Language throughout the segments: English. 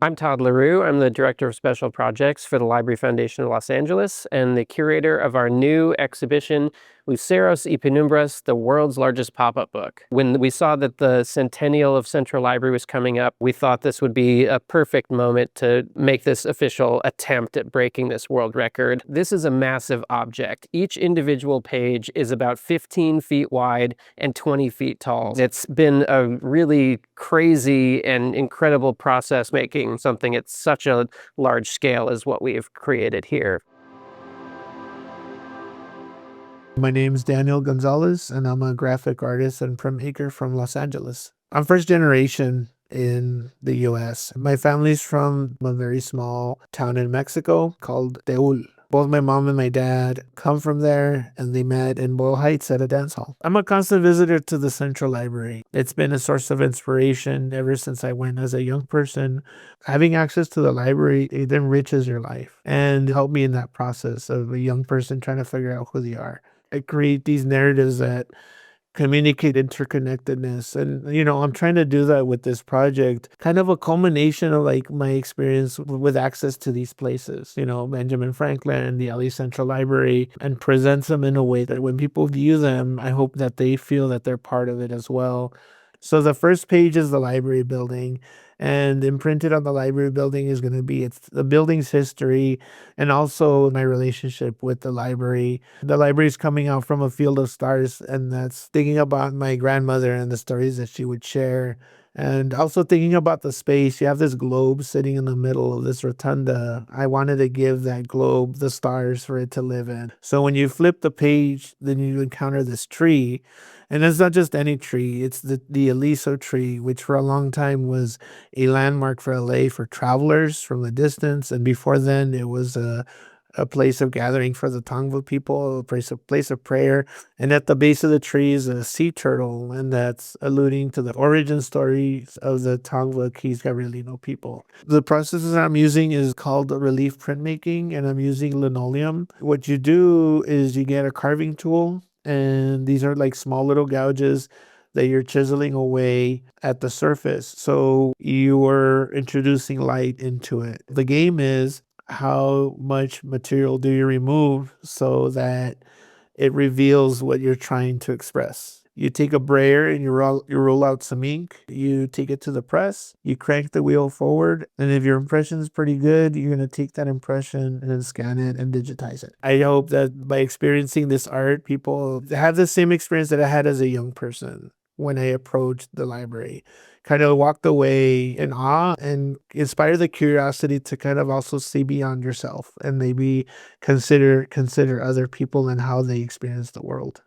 I'm Todd LaRue. I'm the Director of Special Projects for the Library Foundation of Los Angeles and the curator of our new exhibition, Luceros y Penumbras, the world's largest pop-up book. When we saw that the centennial of Central Library was coming up, we thought this would be a perfect moment to make this official attempt at breaking this world record. This is a massive object. Each individual page is about 15 feet wide and 20 feet tall. It's been a really crazy and incredible process making something at such a large scale as what we've created here. My name's Daniel González, and I'm a graphic artist and printmaker from Los Angeles. I'm first generation in the U.S. My family's from a very small town in Mexico called Teul. Both my mom and my dad come from there, and they met in Boyle Heights at a dance hall. I'm a constant visitor to the Central Library. It's been a source of inspiration ever since I went as a young person. Having access to the library, it enriches your life and helped me in that process of a young person trying to figure out who they are. I create these narratives that communicate interconnectedness. And, I'm trying to do that with this project, kind of a culmination of like my experience with access to these places, Benjamin Franklin, the LA Central Library, and presents them in a way that when people view them, I hope that they feel that they're part of it as well. So the first page is the library building, and imprinted on the library building is going to be the building's history and also my relationship with the library. The library is coming out from a field of stars, and that's thinking about my grandmother and the stories that she would share. And also thinking about the space. You have this globe sitting in the middle of this rotunda. I wanted to give that globe the stars for it to live in. So when you flip the page, then you encounter this tree. And it's not just any tree. It's the Aliso tree, which for a long time was a landmark for LA for travelers from the distance. And before then, it was a place of gathering for the Tongva people, a place of prayer. And at the base of the tree is a sea turtle, and that's alluding to the origin stories of the Tongva Keys Gabrielino people. The processes I'm using is called relief printmaking, and I'm using linoleum. What you do is you get a carving tool, and these are like small little gouges that you're chiseling away at the surface. So you are introducing light into it. The game is how much material do you remove so that it reveals what you're trying to express. You take a brayer and you roll out some ink. You take it to the press. You crank the wheel forward. And if your impression is pretty good, you're going to take that impression and then scan it and digitize it. I hope that by experiencing this art, people have the same experience that I had as a young person when I approached the library. Kind of walked away in awe and inspire the curiosity to kind of also see beyond yourself and maybe consider other people and how they experience the world.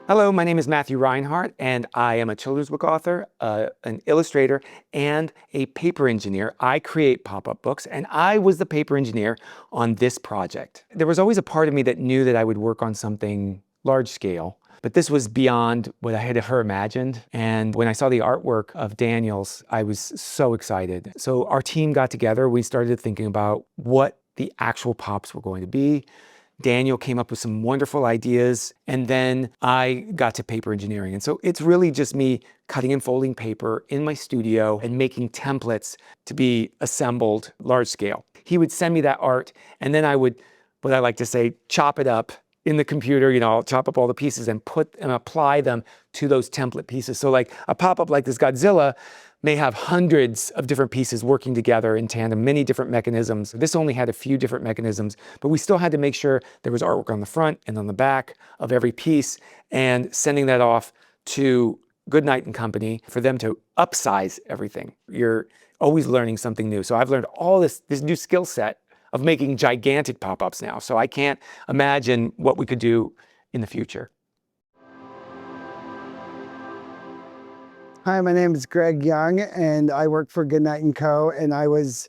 Hello, my name is Matthew Reinhart, and I am a children's book author, an illustrator, and a paper engineer. I create pop-up books, and I was the paper engineer on this project. There was always a part of me that knew that I would work on something large scale, but this was beyond what I had ever imagined. And when I saw the artwork of Daniel's, I was so excited. So our team got together, we started thinking about what the actual pops were going to be. Daniel came up with some wonderful ideas, and then I got to paper engineering. And so it's really just me cutting and folding paper in my studio and making templates to be assembled large scale. He would send me that art, and then I would, what I like to say, chop it up in the computer. I'll chop up all the pieces and apply them to those template pieces. So like a pop-up like this Godzilla may have hundreds of different pieces working together in tandem, many different mechanisms. This only had a few different mechanisms, but we still had to make sure there was artwork on the front and on the back of every piece, and sending that off to Goodnight Company for them to upsize everything. You're always learning something new. So I've learned all this new skill set of making gigantic pop-ups now. So I can't imagine what we could do in the future. Hi, my name is Greg Young, and I work for Goodnight Co, and I was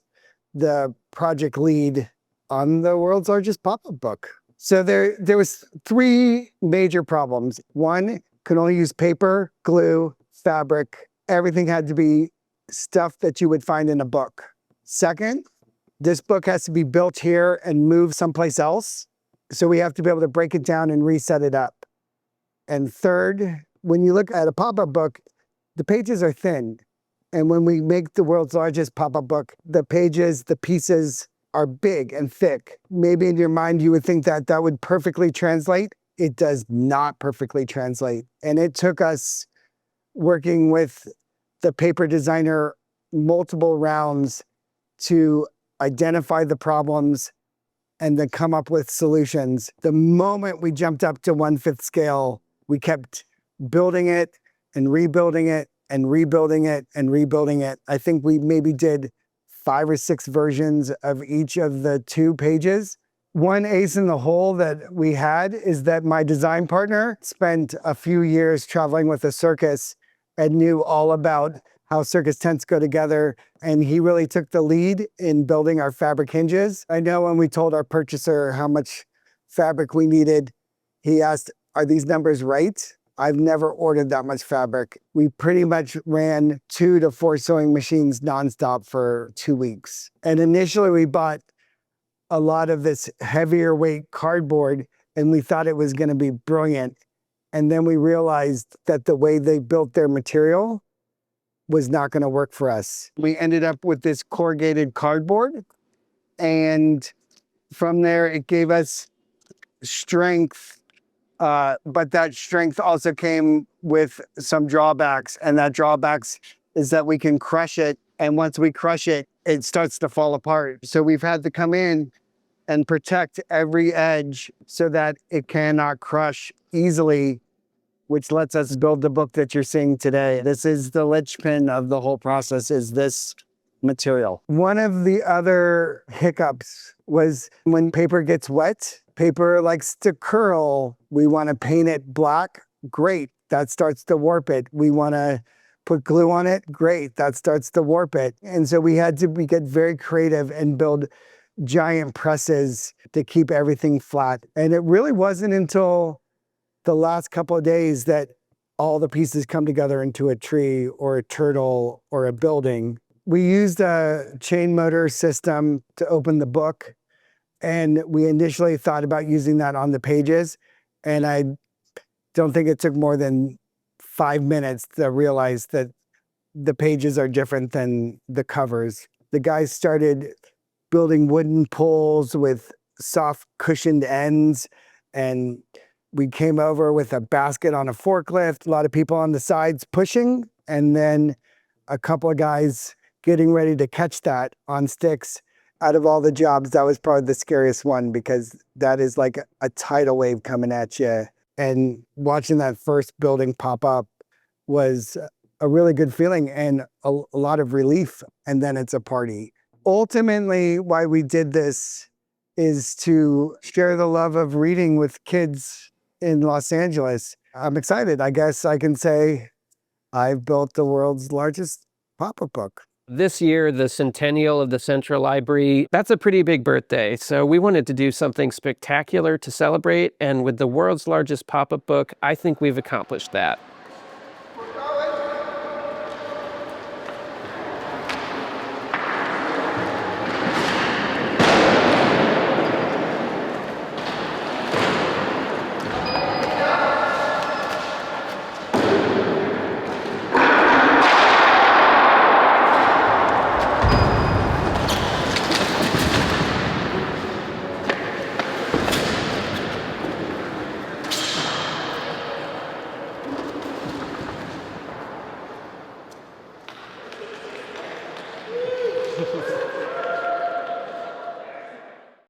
the project lead on the world's largest pop-up book. So there was 3 major problems. 1, could only use paper, glue, fabric. Everything had to be stuff that you would find in a book. 2nd, this book has to be built here and moved someplace else. So we have to be able to break it down and reset it up. And 3rd, when you look at a pop-up book, the pages are thin. And when we make the world's largest pop-up book, the pages, the pieces are big and thick. Maybe in your mind, you would think that that would perfectly translate. It does not perfectly translate. And it took us working with the paper designer multiple rounds to identify the problems and then come up with solutions. The moment we jumped up to 1/5 scale, we kept building it and rebuilding it and rebuilding it and rebuilding it. I think we maybe did 5 or 6 versions of each of the 2 pages. One ace in the hole that we had is that my design partner spent a few years traveling with a circus and knew all about how circus tents go together. And he really took the lead in building our fabric hinges. I know when we told our purchaser how much fabric we needed, he asked, "Are these numbers right?" I've never ordered that much fabric. We pretty much ran 2 to 4 sewing machines nonstop for 2 weeks. And initially we bought a lot of this heavier weight cardboard and we thought it was going to be brilliant. And then we realized that the way they built their material was not going to work for us. We ended up with this corrugated cardboard, and from there it gave us strength, but that strength also came with some drawbacks, and that drawbacks is that we can crush it, and once we crush it, it starts to fall apart. So we've had to come in and protect every edge so that it cannot crush easily, which lets us build the book that you're seeing today. This is the linchpin of the whole process, is this material. One of the other hiccups was when paper gets wet, paper likes to curl. We want to paint it black. Great, that starts to warp it. We want to put glue on it. Great, that starts to warp it. And so we get very creative and build giant presses to keep everything flat. And it really wasn't until the last couple of days that all the pieces come together into a tree or a turtle or a building. We used a chain motor system to open the book, and we initially thought about using that on the pages, and I don't think it took more than 5 minutes to realize that the pages are different than the covers. The guys started building wooden poles with soft cushioned ends, and we came over with a basket on a forklift, a lot of people on the sides pushing, and then a couple of guys getting ready to catch that on sticks. Out of all the jobs, that was probably the scariest one, because that is like a tidal wave coming at you. And watching that first building pop up was a really good feeling and a lot of relief. And then it's a party. Ultimately, why we did this is to share the love of reading with kids in Los Angeles. I'm excited. I guess I can say I've built the world's largest pop-up book. This year, the centennial of the Central Library, that's a pretty big birthday. So we wanted to do something spectacular to celebrate. And with the world's largest pop-up book, I think we've accomplished that.